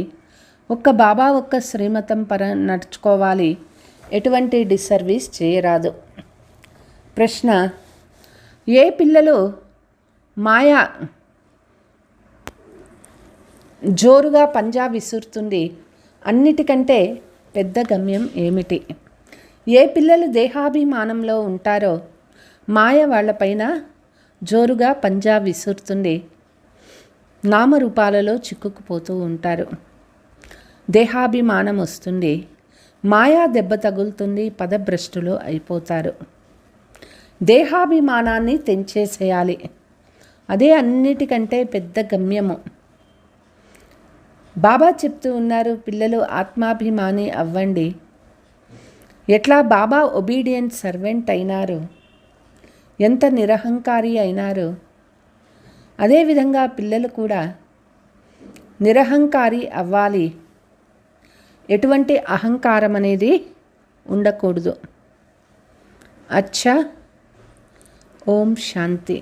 ఒక్క బాబా ఒక్క శ్రీమతం నడుచుకోవాలి. ఎటువంటి డిసర్వీస్ చేయరాదు. ప్రశ్న: ఏ పిల్లలు మాయా జోరుగా పంజా విసురుతుంది, అన్నిటికంటే పెద్ద గమ్యం ఏమిటి? ఏ పిల్లలు దేహాభిమానంలో ఉంటారో మాయ వాళ్ళపైన జోరుగా పంజా విసురుతుంది, నామరూపాలలో చిక్కుకుపోతూ ఉంటారు. దేహాభిమానం వస్తుంది, మాయా దెబ్బ తగులుతుంది, పదభ్రష్టులు అయిపోతారు. దేహాభిమానాన్ని తెంచేసేయాలి. అదే అన్నిటికంటే పెద్ద గమ్యము. బాబా చెప్తూ ఉన్నారు, పిల్లలు ఆత్మాభిమాని అవ్వండి. ఎట్లా బాబా ఒబీడియంట్ సర్వెంట్ అయినారు, ఎంత నిరహంకారి అయినారు, అదేవిధంగా పిల్లలు కూడా నిరహంకారి అవ్వాలి. ఎటువంటి అహంకారం అనేది ఉండకూడదు. అచ్చా, ఓం శాంతి.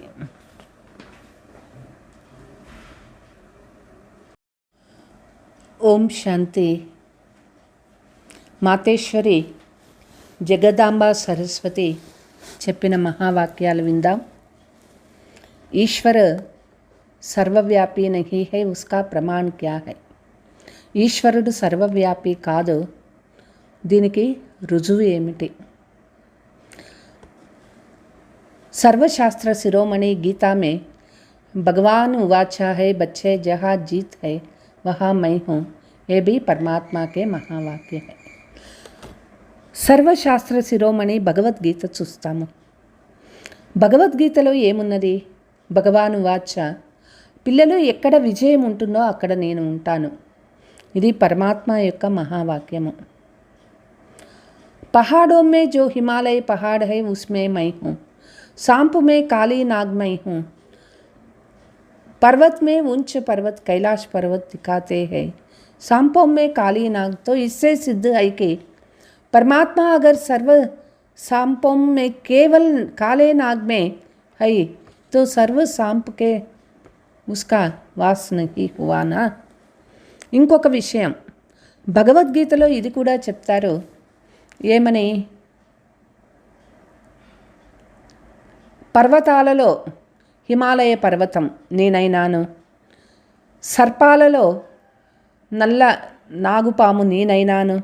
ఓం శాంతి. మాతేశ్వరి జగదాంబ సరస్వతి చెప్పిన మహావాక్యాలు విందాం. ఈశ్వర్ సర్వవ్యాపీ నహీ హై, ఉస్కా ప్రమాణ్ క్యా హై? ఈశ్వరుడు సర్వవ్యాపి కాదు, దీనికి రుజువు ఏమిటి? सर्वशास्त्र शिरोमणि गीता में भगवान उवाचा है, बच्चे जहाँ जीत है वहाँ मैं हूँ. ये भी परमात्मा के महावाक्य है. సర్వశాస్త్ర శిరోమణి భగవద్గీత చూస్తాము. భగవద్గీతలో ఏమున్నది? భగవాను వాచ, పిల్లలు ఎక్కడ విజయం ఉంటుందో అక్కడ నేను ఉంటాను. ఇది పరమాత్మ యొక్క మహావాక్యము. పహాడో మే జో Himalaya Pahad high ఉస్మే my who. सांप में काली नाग मैं हूँ. पर्वत में ऊंच पर्वत कैलाश पर्वत दिखाते हैं. सांपों में काली नाग, तो इससे सिद्ध है कि परमात्मा अगर सर्व सांपों में केवल काले नाग में है तो सर्व सांप के उसका वास नहीं हुआ ना. ఇంకొక విషయం భగవద్గీతలో ఇది కూడా చెప్తారు. ఏమని? పర్వతాలలో హిమాలయ పర్వతం నేనైనాను, సర్పాలలో నల్ల నాగుపాము నేనైనాను,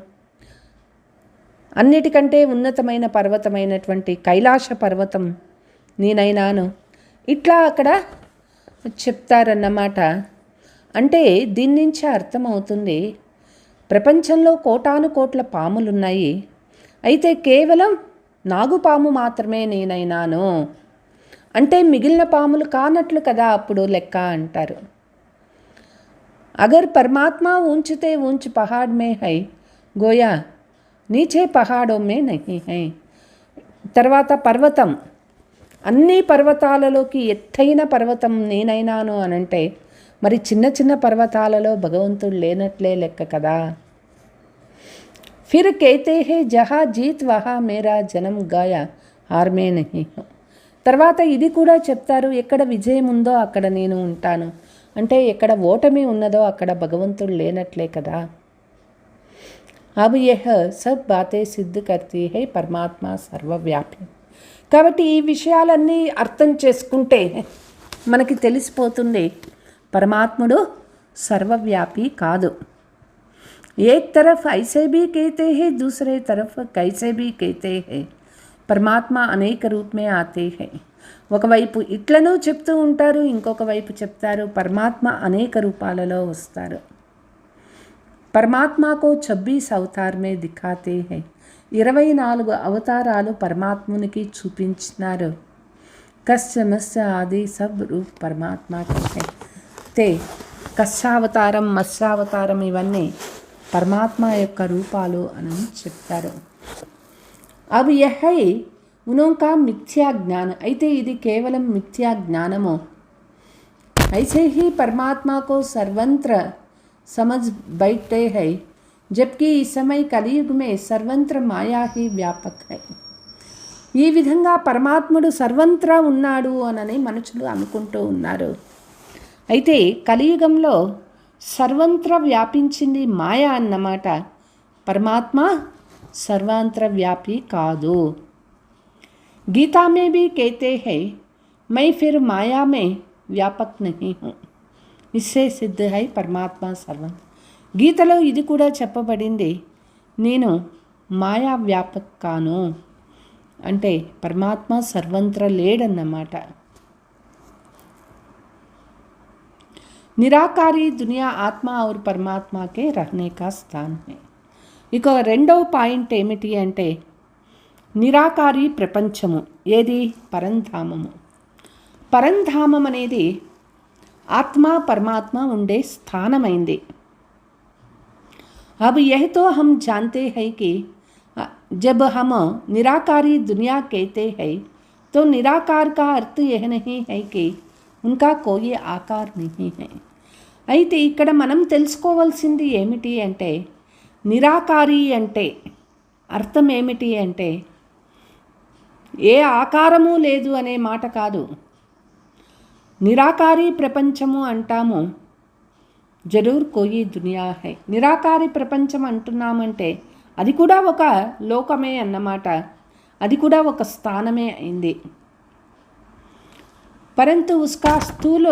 అన్నిటికంటే ఉన్నతమైన పర్వతమైనటువంటి కైలాస పర్వతం నేనైనాను. ఇట్లా అక్కడ చెప్తారన్నమాట. అంటే దీని నుంచి అర్థమవుతుంది, ప్రపంచంలో కోటాను కోట్ల పాములున్నాయి, అయితే కేవలం నాగుపాము మాత్రమే నేనైనాను అంటే మిగిలిన పాములు కానట్లు కదా అప్పుడు లెక్క అంటారు. అగర్ పరమాత్మ ఊంచితే ఊంచ్ పహాడ్ మే హై, గోయా నీచే పహాడో మే నహీ హై. తర్వాత పర్వతం, అన్ని పర్వతాలలోకి ఎత్తైన పర్వతం నేనైనాను అనంటే మరి చిన్న చిన్న పర్వతాలలో భగవంతుడు లేనట్లే లెక్క కదా. ఫిర్ कहते हैं जहाँ जीत वहाँ मेरा जन्म गाया हार में नहीं हूँ. తర్వాత ఇది కూడా చెప్తారు, ఎక్కడ విజయం ఉందో అక్కడ నేను ఉంటాను అంటే ఎక్కడ ఓటమి ఉన్నదో అక్కడ భగవంతుడు లేనట్లే కదా. अब यह सब बातें सिद्ध करती है పరమాత్మ సర్వవ్యాపి. కాబట్టి ఈ విషయాలన్నీ అర్థం చేసుకుంటే మనకి తెలిసిపోతుంది పరమాత్ముడు సర్వవ్యాపి కాదు. एक तरफ ऐसे भी कहते हैं, दूसरे तरफ कैसे भी कहते हैं. పరమాత్మ అనేక రూపమే ఆతే హై. ఒకవైపు ఇట్లను చెప్తూ ఉంటారు, ఇంకొక వైపు చెప్తారు పరమాత్మ అనేక రూపాలలో వస్తారు. పరమాత్మకు 26 అవతార్ మే దిఖాతే హై. 24 అవతారాలు పరమాత్మునికి చూపించినారు. కస్య మత్స్య ఆది సబ్ రూప్ పరమాత్మకి హై. తే కస్యావతారం, మత్స్యావతారం ఇవన్నీ పరమాత్మ యొక్క రూపాలు అని చెప్తారు. अब यह है उनका मिथ्या ज्ञान. అయితే ఇది కేవలం మిథ్యా జ్ఞానము. ऐसे ही परमात्मा को सर्वत्र समझ बैठते हैं, जबकि इस समय कलियुग में सर्वत्र माया ही व्यापक है. ఈ విధంగా పరమాత్ముడు సర్వత్రా ఉన్నాడు అని మనుషులు అనుకుంటూ ఉన్నారు. అయితే కలియుగంలో సర్వత్రా వ్యాపించింది మాయ అన్నమాట. పరమాత్మ सर्वांतर व्यापी कादू. गीता में भी कहते हैं मैं फिर माया में व्यापक नहीं हूँ. इससे सिद्ध है परमात्मा सर्वं. గీతలో ఇది కూడా చెప్పబడింది, నేను మాయా వ్యాపక్ కాను అంటే పరమాత్మ సర్వత్ర లేడన్నమాట. निराकारी दुनिया आत्मा और परमात्मा के रहने का स्थान है. ఇక రెండవ పాయింట్ ఏమిటి అంటే నిరాకారి ప్రపంచము, ఏది పరంధామము. పరంధామం అనేది ఆత్మ పరమాత్మ ఉండే స్థానమైంది. अब यह तो हम जानते हैं कि जब हम निराकारी दुनिया कहते हैं तो निराकार का अर्थ यह नहीं है कि उनका कोई आकार नहीं है. అయితే ఇక్కడ మనం తెలుసుకోవాల్సింది ఏమిటి అంటే నిరాకారి అంటే అర్థం ఏమిటి అంటే ఏ ఆకారము లేదు అనే మాట కాదు. నిరాకారి ప్రపంచము అంటాము, జరూర్ కోయి దునియా హై. నిరాకారి ప్రపంచం అంటున్నామంటే అది కూడా ఒక లోకమే అన్నమాట, అది కూడా ఒక స్థానమే అయింది. परंतु उसका स्थूल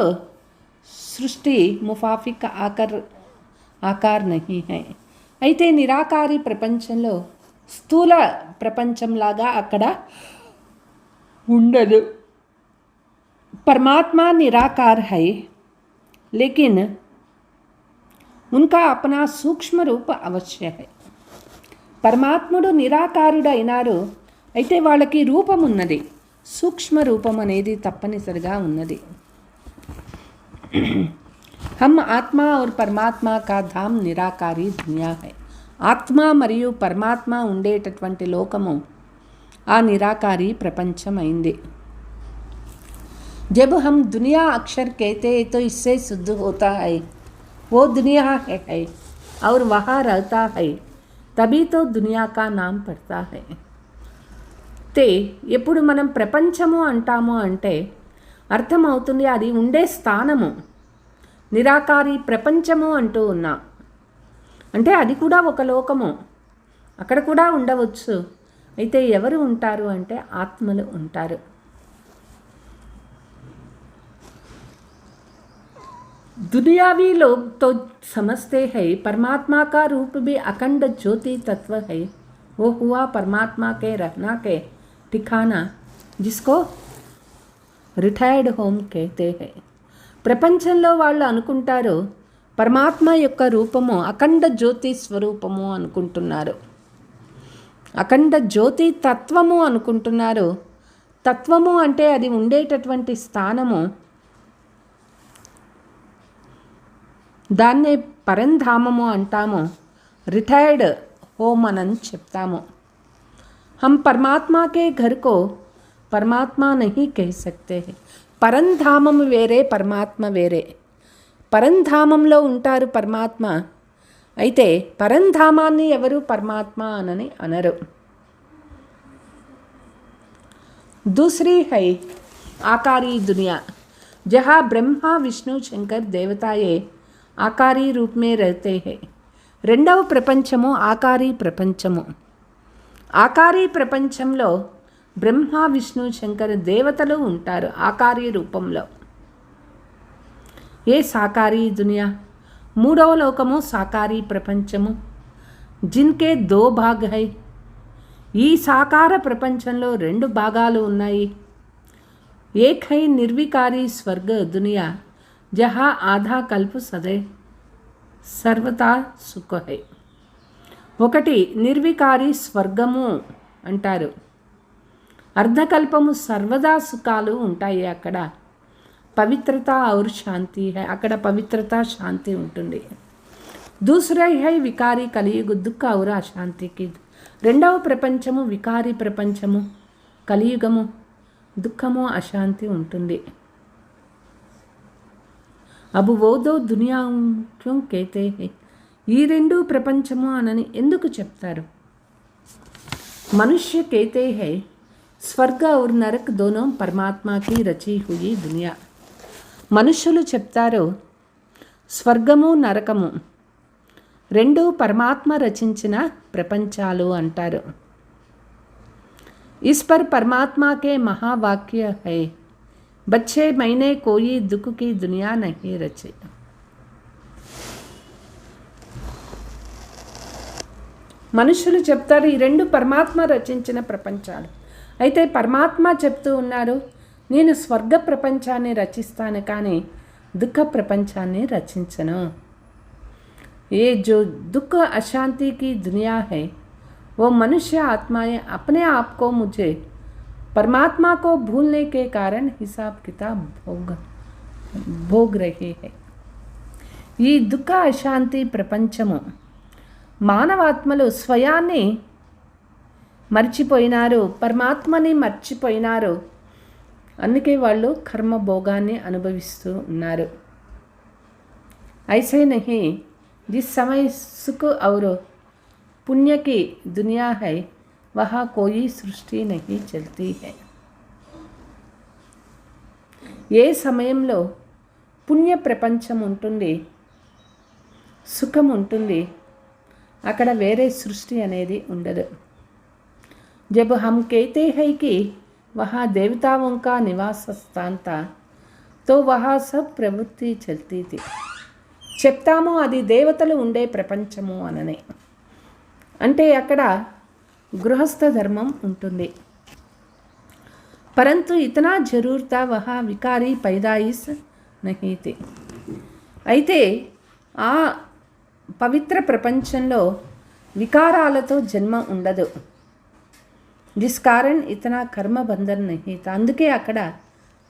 सृष्टि मुफाफिक आकार नहीं है. అయితే నిరాకారి ప్రపంచంలో స్థూల ప్రపంచంలాగా అక్కడ ఉండదు. परमात्मा निराकार है लेकिन उनका अपना सूक्ष्म रूप अवश्य है. పరమాత్ముడు నిరాకారుడైనారు, అయితే వాళ్ళకి రూపం ఉన్నది, సూక్ష్మ రూపం అనేది తప్పనిసరిగా ఉన్నది. हम आत्मा और परमात्मा का धाम निराकारी दुनिया है. ఆత్మ మరియు పరమాత్మ ఉండేటటువంటి లోకము ఆ నిరాకారి ప్రపంచం అయింది. जब हम दुनिया अक्षर कहते हैं तो इससे शुद्ध होता है वो दुनिया है और वहाँ रहता है, तभी तो दुनिया का नाम पड़ता है. ते ఎప్పుడు మనం ప్రపంచము అంటాము అంటే అర్థమవుతుంది అది ఉండే స్థానము. నిరాకారి ప్రపంచము అంటూ ఉన్నా అంటే అది కూడా ఒక లోకము, అక్కడ కూడా ఉండవచ్చు. అయితే ఎవరు ఉంటారు అంటే ఆత్మలు ఉంటారు. दुनियावी लोग तो समझते हैं परमात्मा का रूप भी अखंड ज्योति तत्व है. वो हुआ परमात्मा के रहना के ठिकाना जिसको రిటైర్డ్ హోమ్ कहते हैं. ప్రపంచంలో వాళ్ళు అనుకుంటారు పరమాత్మ యొక్క రూపము అఖండ జ్యోతి స్వరూపము అనుకుంటున్నారు, అఖండ జ్యోతి తత్వము అనుకుంటున్నారు. తత్వము అంటే అది ఉండేటటువంటి స్థానము, దాన్నే పరంధామము అంటాము, రిటైర్డ్ హోమ్ అని చెప్తాము. हम परमात्मा के घर को परमात्मा नहीं कह सकते हैं. పరంధామం వేరే, పరమాత్మ వేరే. పరంధామంలో ఉంటారు పరమాత్మ, అయితే పరంధామాన్ని ఎవరు పరమాత్మ అనని అనరు. दूसरी है आकारी दुनिया जहाँ ब्रह्मा विष्णु शंकर देवताएं आकारी रूप में रहते हैं. రెండవ ప్రపంచము ఆకారి ప్రపంచము. ఆకారి ప్రపంచంలో బ్రహ్మ విష్ణు శంకర దేవతలు ఉంటారు ఆకారి రూపంలో. ఏ సాకారీ దునియా, మూడవ లోకము సాకారీ ప్రపంచము. జిన్కే దో భాగ్ హై. ఈ సాకార ప్రపంచంలో రెండు భాగాలు ఉన్నాయి. ఏక్ హై నిర్వికారి స్వర్గ దునియా జహా ఆధా కల్ప సదే సర్వతా సుఖ హై. ఒకటి నిర్వికారి స్వర్గము అంటారు, అర్ధకల్పము సర్వదా సుఖాలు ఉంటాయి. అక్కడ పవిత్రత ఔర్ శాంతి హై, అక్కడ పవిత్రత శాంతి ఉంటుంది. దూసరా హై వికారి కలియుగ దుఃఖ ఔర్ అశాంతికి. రెండవ ప్రపంచము వికారి ప్రపంచము, కలియుగము, దుఃఖము అశాంతి ఉంటుంది. అబు ఓదో దునియా క్యోं कहते हैं ఈ రెండు ప్రపంచము అనని ఎందుకు చెప్తారు? మనుష్య कहते हैं స్వర్గ और నరక్ दोनों परमात्मा की रची हुई दुनिया. మనుషులు చెప్తారు స్వర్గము నరకము రెండు పరమాత్మ రచించిన ప్రపంచాలు అంటారు. इस पर परमात्मा के महावाक्य है बच्चे मैंने कोई दुख की दुनिया नहीं रची. మనుషులు చెప్తారు ఈ రెండు పరమాత్మ రచించిన ప్రపంచాలు. అయితే పరమాత్మ చెప్తూ ఉన్నారు నేను స్వర్గ ప్రపంచాన్ని రచిస్తాను కానీ దుఃఖ ప్రపంచాన్ని రచించను. ये जो दुख अशांति की दुनिया है वो मनुष्य आत्माएं अपने आप को मुझे परमात्मा को भूलने के कारण हिसाब किताब भोग रही है. ఈ దుఃఖ అశాంతి ప్రపంచము మానవాత్మలు స్వయాన్ని మర్చిపోయినారు, పరమాత్మని మర్చిపోయినారు. అందుకే వాళ్ళు కర్మ భోగాన్ని అనుభవిస్తూ ఉన్నారు. ऐसे नहीं जिस समय सुख और पुण्य की दुनिया है वहाँ कोई सृष्टि नहीं चलती है. ఏ సమయంలో పుణ్య ప్రపంచం ఉంటుంది, సుఖం ఉంటుంది, అక్కడ వేరే సృష్టి అనేది ఉండదు. जब हम कहते हैं कि वहाँ देवताओं का निवास स्थान था तो वहाँ सब प्रवृत्ति चलती थी. చెప్తాము అది దేవతలు ఉండే ప్రపంచము అననే. అంటే అక్కడ గృహస్థ ధర్మం ఉంటుంది. परंतु इतना जरूर था वहाँ विकारी पैदाइश नहीं थी. అయితే ఆ పవిత్ర ప్రపంచంలో వికారాలతో జన్మ ఉండదు. जिस कारण इतना कर्म बंधन नहीं था. అందుకే అక్కడ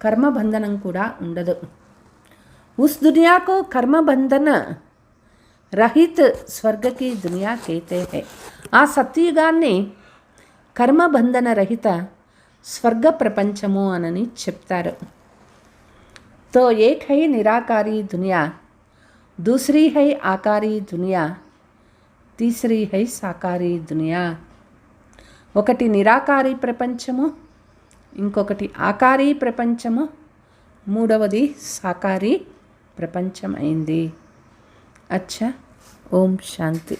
కర్మ బంధనం కూడా ఉండదు. उस दुनिया को कर्म बंधन रहित स्वर्ग की दुनिया कहते हैं. ఆ సత్యుగాన్ని కర్మ బంధన రహిత స్వర్గ ప్రపంచము అనని చెప్తారు. तो एक है निराकारी दुनिया, दूसरी है आकारी दुनिया, तीसरी है साकारी दुनिया. ఒకటి నిరాకారి ప్రపంచము, ఇంకొకటి ఆకారి ప్రపంచము, మూడవది సాకారి ప్రపంచం అయింది. అచ్చా, ఓం శాంతి.